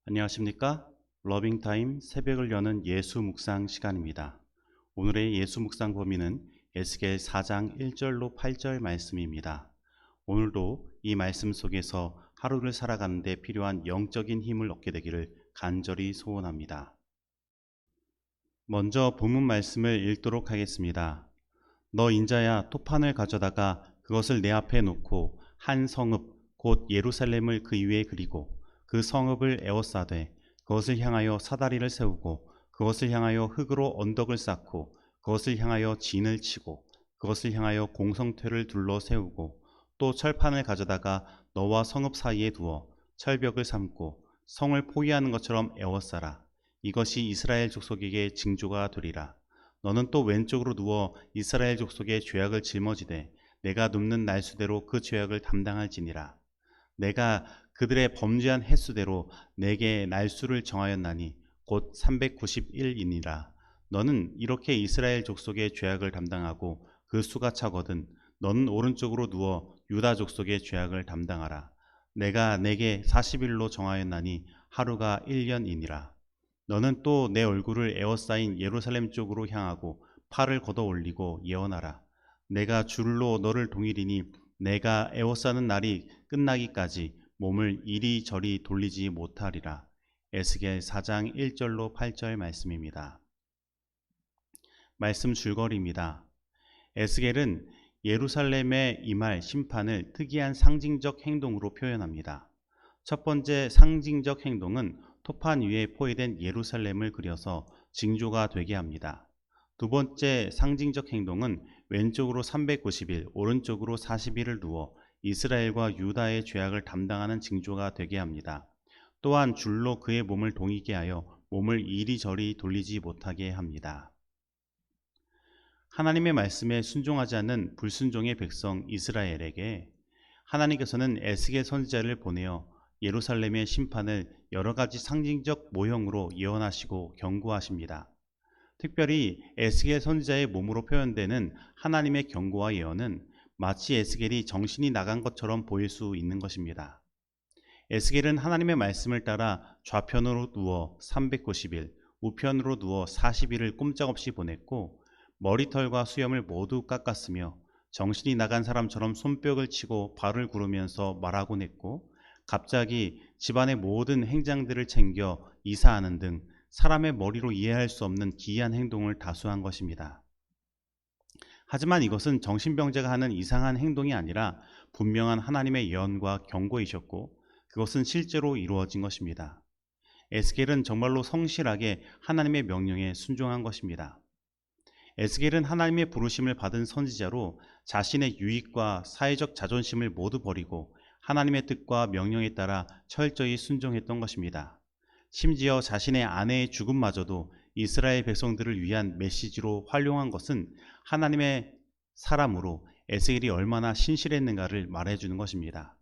안녕하십니까? 러빙타임 새벽을 여는 예수 묵상 시간입니다. 오늘의 예수 묵상 범위는 에스겔 4장 1절로 8절 말씀입니다. 오늘도 이 말씀 속에서 하루를 살아가는 데 필요한 영적인 힘을 얻게 되기를 간절히 소원합니다. 먼저 본문 말씀을 읽도록 하겠습니다. 너 인자야, 토판을 가져다가 그것을 내 앞에 놓고 한 성읍 곧 예루살렘을 그 위에 그리고 그 성읍을 에워싸되 그것을 향하여 사다리를 세우고 그것을 향하여 흙으로 언덕을 쌓고 그것을 향하여 진을 치고 그것을 향하여 공성퇴를 둘러 세우고 또 철판을 가져다가 너와 성읍 사이에 두어 철벽을 삼고 성을 포위하는 것처럼 에워싸라. 이것이 이스라엘 족속에게 징조가 되리라. 너는 또 왼쪽으로 누워 이스라엘 족속의 죄악을 짊어지되 내가 눕는 날수대로 그 죄악을 담당할지니라. 내가 그들의 범죄한 횟수대로 내게 날수를 정하였나니 곧 391이니라. 너는 이렇게 이스라엘 족속의 죄악을 담당하고 그 수가 차거든 너는 오른쪽으로 누워 유다 족속의 죄악을 담당하라. 내가 내게 40일로 정하였나니 하루가 1년이니라. 너는 또 내 얼굴을 에워싸인 예루살렘 쪽으로 향하고 팔을 걷어 올리고 예언하라. 내가 줄로 너를 동일이니 내가 에워싸는 날이 끝나기까지 몸을 이리저리 돌리지 못하리라. 에스겔 4장 1절로 8절 말씀입니다. 말씀 줄거리입니다. 에스겔은 예루살렘에 임할 심판을 특이한 상징적 행동으로 표현합니다. 첫 번째 상징적 행동은 토판 위에 포위된 예루살렘을 그려서 징조가 되게 합니다. 두 번째 상징적 행동은 왼쪽으로 390일, 오른쪽으로 40일을 누워 이스라엘과 유다의 죄악을 담당하는 징조가 되게 합니다. 또한 줄로 그의 몸을 동이게 하여 몸을 이리저리 돌리지 못하게 합니다. 하나님의 말씀에 순종하지 않는 불순종의 백성 이스라엘에게 하나님께서는 에스겔 선지자를 보내어 예루살렘의 심판을 여러 가지 상징적 모형으로 예언하시고 경고하십니다. 특별히 에스겔 선지자의 몸으로 표현되는 하나님의 경고와 예언은 마치 에스겔이 정신이 나간 것처럼 보일 수 있는 것입니다. 에스겔은 하나님의 말씀을 따라 좌편으로 누워 390일, 우편으로 누워 40일을 꼼짝없이 보냈고 머리털과 수염을 모두 깎았으며 정신이 나간 사람처럼 손뼉을 치고 발을 구르면서 말하곤 했고 갑자기 집안의 모든 행장들을 챙겨 이사하는 등 사람의 머리로 이해할 수 없는 기이한 행동을 다수한 것입니다. 하지만 이것은 정신병자가 하는 이상한 행동이 아니라 분명한 하나님의 예언과 경고이셨고 그것은 실제로 이루어진 것입니다. 에스겔은 정말로 성실하게 하나님의 명령에 순종한 것입니다. 에스겔은 하나님의 부르심을 받은 선지자로 자신의 유익과 사회적 자존심을 모두 버리고 하나님의 뜻과 명령에 따라 철저히 순종했던 것입니다. 심지어 자신의 아내의 죽음마저도 이스라엘 백성들을 위한 메시지로 활용한 것은 하나님의 사람으로 에스겔이 얼마나 신실했는가를 말해주는 것입니다.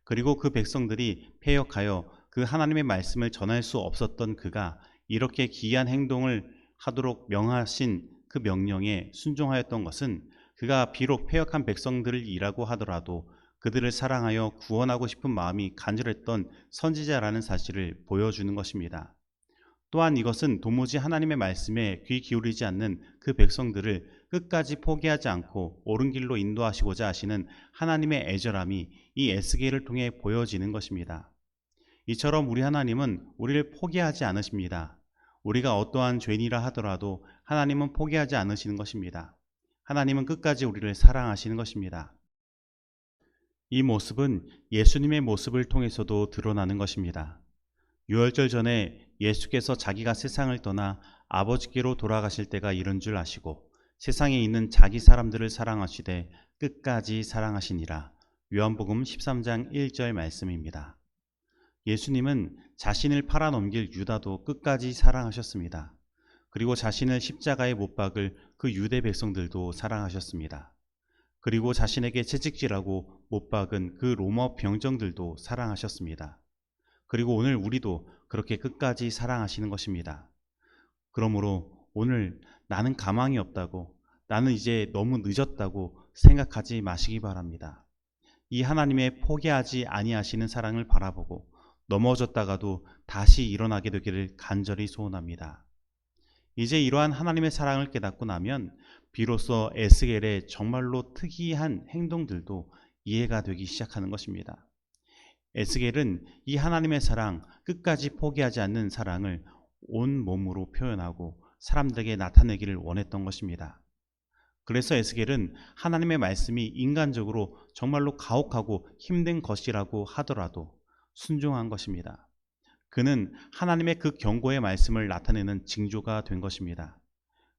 그리고 그 백성들이 패역하여 그 하나님의 말씀을 전할 수 없었던 그가 이렇게 기이한 행동을 하도록 명하신 그 명령에 순종하였던 것은 그가 비록 패역한 백성들이라고 하더라도 그들을 사랑하여 구원하고 싶은 마음이 간절했던 선지자라는 사실을 보여주는 것입니다. 또한 이것은 도무지 하나님의 말씀에 귀 기울이지 않는 그 백성들을 끝까지 포기하지 않고 옳은 길로 인도하시고자 하시는 하나님의 애절함이 이 에스겔을 통해 보여지는 것입니다. 이처럼 우리 하나님은 우리를 포기하지 않으십니다. 우리가 어떠한 죄인이라 하더라도 하나님은 포기하지 않으시는 것입니다. 하나님은 끝까지 우리를 사랑하시는 것입니다. 이 모습은 예수님의 모습을 통해서도 드러나는 것입니다. 유월절 전에 예수께서 자기가 세상을 떠나 아버지께로 돌아가실 때가 이른 줄 아시고 세상에 있는 자기 사람들을 사랑하시되 끝까지 사랑하시니라. 요한복음 13장 1절 말씀입니다. 예수님은 자신을 팔아넘길 유다도 끝까지 사랑하셨습니다. 그리고 자신을 십자가에 못 박을 그 유대 백성들도 사랑하셨습니다. 그리고 자신에게 채찍질하고 못 박은 그 로마 병정들도 사랑하셨습니다. 그리고 오늘 우리도 그렇게 끝까지 사랑하시는 것입니다. 그러므로 오늘 나는 가망이 없다고, 나는 이제 너무 늦었다고 생각하지 마시기 바랍니다. 이 하나님의 포기하지 아니하시는 사랑을 바라보고 넘어졌다가도 다시 일어나게 되기를 간절히 소원합니다. 이제 이러한 하나님의 사랑을 깨닫고 나면 비로소 에스겔의 정말로 특이한 행동들도 이해가 되기 시작하는 것입니다. 에스겔은 이 하나님의 사랑, 끝까지 포기하지 않는 사랑을 온 몸으로 표현하고 사람들에게 나타내기를 원했던 것입니다. 그래서 에스겔은 하나님의 말씀이 인간적으로 정말로 가혹하고 힘든 것이라고 하더라도 순종한 것입니다. 그는 하나님의 그 경고의 말씀을 나타내는 징조가 된 것입니다.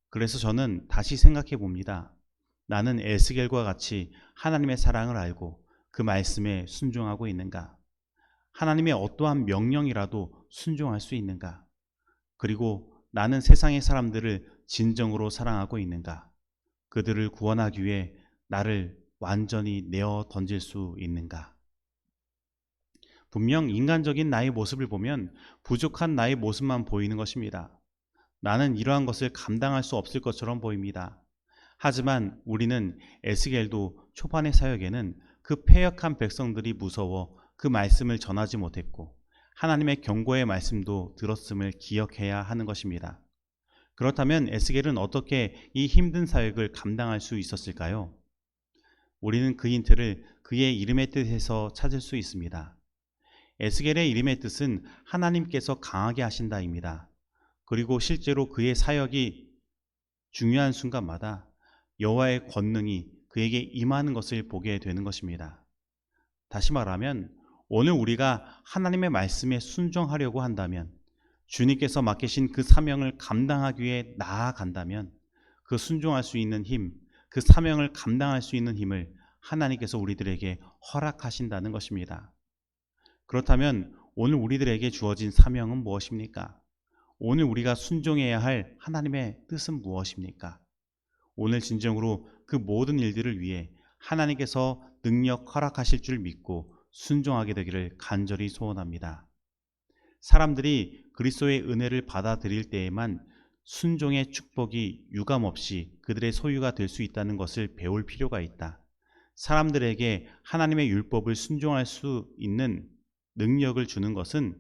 그래서 저는 다시 생각해 봅니다. 나는 에스겔과 같이 하나님의 사랑을 알고 그 말씀에 순종하고 있는가? 하나님의 어떠한 명령이라도 순종할 수 있는가? 그리고 나는 세상의 사람들을 진정으로 사랑하고 있는가? 그들을 구원하기 위해 나를 완전히 내어 던질 수 있는가? 분명 인간적인 나의 모습을 보면 부족한 나의 모습만 보이는 것입니다. 나는 이러한 것을 감당할 수 없을 것처럼 보입니다. 하지만 우리는 에스겔도 초반의 사역에는 그 패역한 백성들이 무서워 그 말씀을 전하지 못했고 하나님의 경고의 말씀도 들었음을 기억해야 하는 것입니다. 그렇다면 에스겔은 어떻게 이 힘든 사역을 감당할 수 있었을까요? 우리는 그 힌트를 그의 이름의 뜻에서 찾을 수 있습니다. 에스겔의 이름의 뜻은 하나님께서 강하게 하신다입니다. 그리고 실제로 그의 사역이 중요한 순간마다 여호와의 권능이 그에게 임하는 것을 보게 되는 것입니다. 다시 말하면 오늘 우리가 하나님의 말씀에 순종하려고 한다면, 주님께서 맡기신 그 사명을 감당하기 위해 나아간다면 그 순종할 수 있는 힘, 그 사명을 감당할 수 있는 힘을 하나님께서 우리들에게 허락하신다는 것입니다. 그렇다면 오늘 우리들에게 주어진 사명은 무엇입니까? 오늘 우리가 순종해야 할 하나님의 뜻은 무엇입니까? 오늘 진정으로 그 모든 일들을 위해 하나님께서 능력 허락하실 줄 믿고 순종하게 되기를 간절히 소원합니다. 사람들이 그리스도의 은혜를 받아들일 때에만 순종의 축복이 유감없이 그들의 소유가 될 수 있다는 것을 배울 필요가 있다. 사람들에게 하나님의 율법을 순종할 수 있는 능력을 주는 것은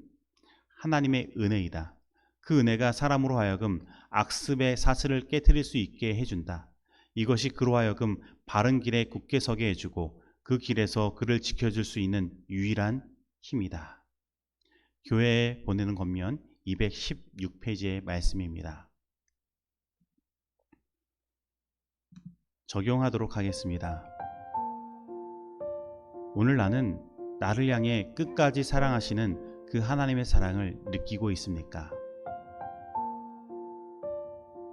하나님의 은혜이다. 그 은혜가 사람으로 하여금 악습의 사슬을 깨트릴 수 있게 해준다. 이것이 그로 하여금 바른 길에 굳게 서게 해주고 그 길에서 그를 지켜줄 수 있는 유일한 힘이다. 교회에 보내는 권면 216페이지의 말씀입니다. 적용하도록 하겠습니다. 오늘 나는 나를 향해 끝까지 사랑하시는 그 하나님의 사랑을 느끼고 있습니까?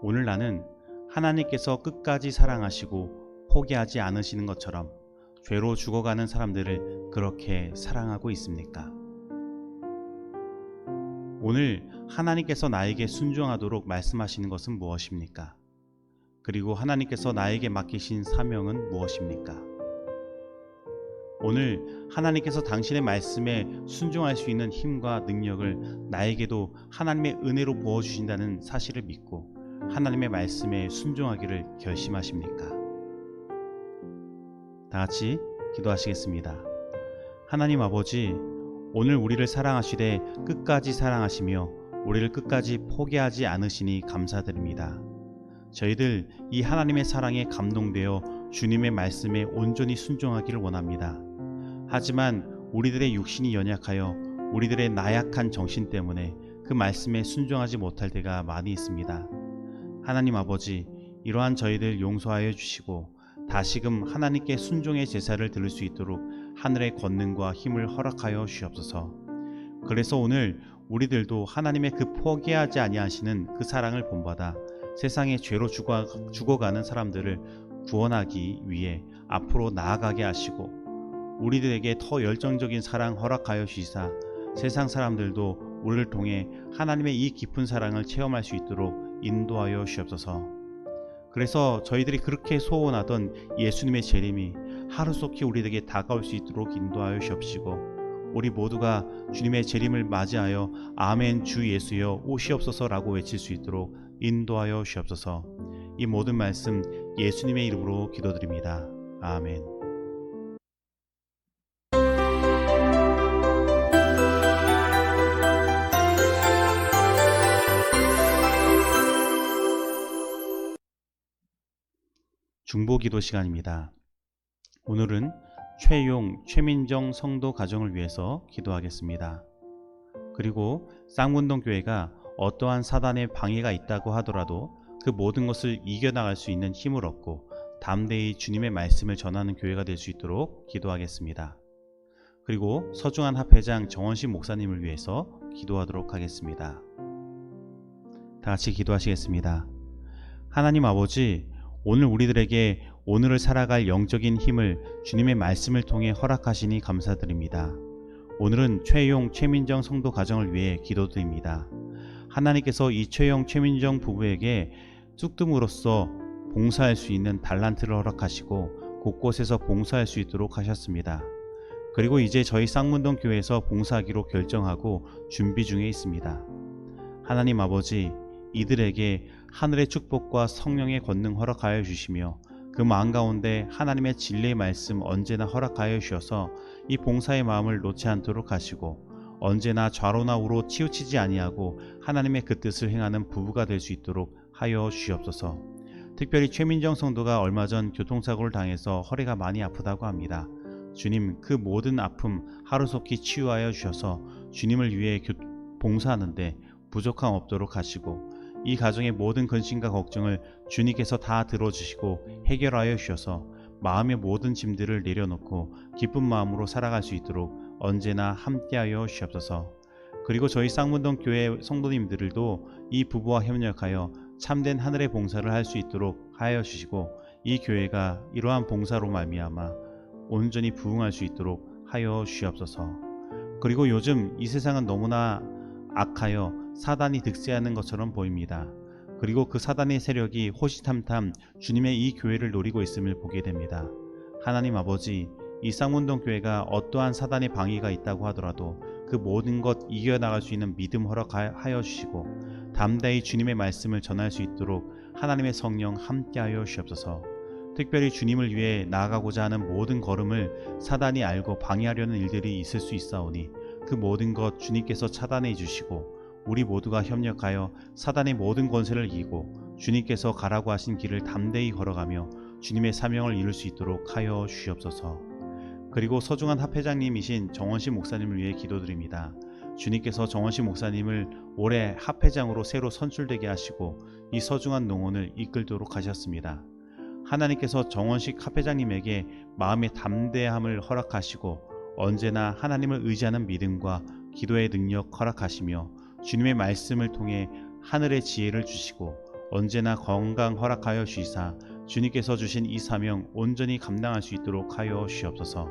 오늘 나는 하나님께서 끝까지 사랑하시고 포기하지 않으시는 것처럼 죄로 죽어가는 사람들을 그렇게 사랑하고 있습니까? 오늘 하나님께서 나에게 순종하도록 말씀하시는 것은 무엇입니까? 그리고 하나님께서 나에게 맡기신 사명은 무엇입니까? 오늘 하나님께서 당신의 말씀에 순종할 수 있는 힘과 능력을 나에게도 하나님의 은혜로 부어주신다는 사실을 믿고 하나님의 말씀에 순종하기를 결심하십니까? 다 같이 기도하시겠습니다. 하나님 아버지, 오늘 우리를 사랑하시되 끝까지 사랑하시며 우리를 끝까지 포기하지 않으시니 감사드립니다. 저희들 이 하나님의 사랑에 감동되어 주님의 말씀에 온전히 순종하기를 원합니다. 하지만 우리들의 육신이 연약하여 우리들의 나약한 정신 때문에 그 말씀에 순종하지 못할 때가 많이 있습니다. 하나님 아버지, 이러한 저희들 용서하여 주시고 다시금 하나님께 순종의 제사를 드릴 수 있도록 하늘의 권능과 힘을 허락하여 주시옵소서. 그래서 오늘 우리들도 하나님의 그 포기하지 아니하시는 그 사랑을 본받아 세상의 죄로 죽어가는 사람들을 구원하기 위해 앞으로 나아가게 하시고 우리들에게 더 열정적인 사랑 허락하여 주시사 세상 사람들도 우리를 통해 하나님의 이 깊은 사랑을 체험할 수 있도록 인도하여 주시옵소서. 그래서 저희들이 그렇게 소원하던 예수님의 재림이 하루속히 우리에게 다가올 수 있도록 인도하여 주옵시고 우리 모두가 주님의 재림을 맞이하여 아멘 주 예수여 오시옵소서라고 외칠 수 있도록 인도하여 주옵소서. 이 모든 말씀 예수님의 이름으로 기도드립니다. 아멘. 중보기도 시간입니다. 오늘은 최용, 최민정 성도 가정을 위해서 기도하겠습니다. 그리고 쌍문동교회가 어떠한 사단의 방해가 있다고 하더라도 그 모든 것을 이겨나갈 수 있는 힘을 얻고 담대히 주님의 말씀을 전하는 교회가 될 수 있도록 기도하겠습니다. 그리고 서중한 합회장 정원식 목사님을 위해서 기도하도록 하겠습니다. 다 같이 기도하시겠습니다. 하나님 아버지, 오늘 우리들에게 오늘을 살아갈 영적인 힘을 주님의 말씀을 통해 허락하시니 감사드립니다. 오늘은 최용, 최민정 성도 가정을 위해 기도드립니다. 하나님께서 이 최용, 최민정 부부에게 쑥뜸으로써 봉사할 수 있는 달란트를 허락하시고 곳곳에서 봉사할 수 있도록 하셨습니다. 그리고 이제 저희 쌍문동 교회에서 봉사하기로 결정하고 준비 중에 있습니다. 하나님 아버지, 이들에게 하늘의 축복과 성령의 권능 허락하여 주시며 그 마음 가운데 하나님의 진리의 말씀 언제나 허락하여 주셔서 이 봉사의 마음을 놓지 않도록 하시고 언제나 좌로나 우로 치우치지 아니하고 하나님의 그 뜻을 행하는 부부가 될 수 있도록 하여 주시옵소서. 특별히 최민정 성도가 얼마 전 교통사고를 당해서 허리가 많이 아프다고 합니다. 주님, 그 모든 아픔 하루속히 치유하여 주셔서 주님을 위해 봉사하는데 부족함 없도록 하시고 이 가정의 모든 근심과 걱정을 주님께서 다 들어주시고 해결하여 주셔서 마음의 모든 짐들을 내려놓고 기쁜 마음으로 살아갈 수 있도록 언제나 함께하여 주시옵소서. 그리고 저희 쌍문동 교회 성도님들도 이 부부와 협력하여 참된 하늘의 봉사를 할 수 있도록 하여 주시고 이 교회가 이러한 봉사로 말미암아 온전히 부흥할 수 있도록 하여 주시옵소서. 그리고 요즘 이 세상은 너무나 악하여 사단이 득세하는 것처럼 보입니다. 그리고 그 사단의 세력이 호시탐탐 주님의 이 교회를 노리고 있음을 보게 됩니다. 하나님 아버지, 이 쌍문동 교회가 어떠한 사단의 방해가 있다고 하더라도 그 모든 것 이겨나갈 수 있는 믿음 허락하여 주시고 담대히 주님의 말씀을 전할 수 있도록 하나님의 성령 함께하여 주시옵소서. 특별히 주님을 위해 나아가고자 하는 모든 걸음을 사단이 알고 방해하려는 일들이 있을 수 있사오니 그 모든 것 주님께서 차단해 주시고 우리 모두가 협력하여 사단의 모든 권세를 이기고 주님께서 가라고 하신 길을 담대히 걸어가며 주님의 사명을 이룰 수 있도록 하여 주시옵소서. 그리고 서중한 합회장님이신 정원식 목사님을 위해 기도드립니다. 주님께서 정원식 목사님을 올해 합회장으로 새로 선출되게 하시고 이 서중한 농원을 이끌도록 하셨습니다. 하나님께서 정원식 합회장님에게 마음의 담대함을 허락하시고 언제나 하나님을 의지하는 믿음과 기도의 능력 허락하시며 주님의 말씀을 통해 하늘의 지혜를 주시고 언제나 건강 허락하여 주시사 주님께서 주신 이 사명 온전히 감당할 수 있도록 하여 주시옵소서.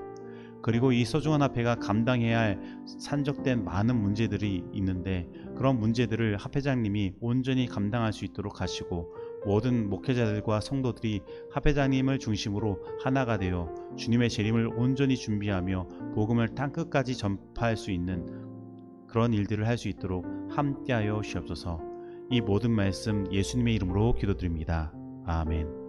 그리고 이 소중한 합회가 감당해야 할 산적된 많은 문제들이 있는데 그런 문제들을 합회장님이 온전히 감당할 수 있도록 하시고 모든 목회자들과 성도들이 합회장님을 중심으로 하나가 되어 주님의 재림을 온전히 준비하며 복음을 땅끝까지 전파할 수 있는 그런 일들을 할 수 있도록 함께하여 주시옵소서. 이 모든 말씀 예수님의 이름으로 기도드립니다. 아멘.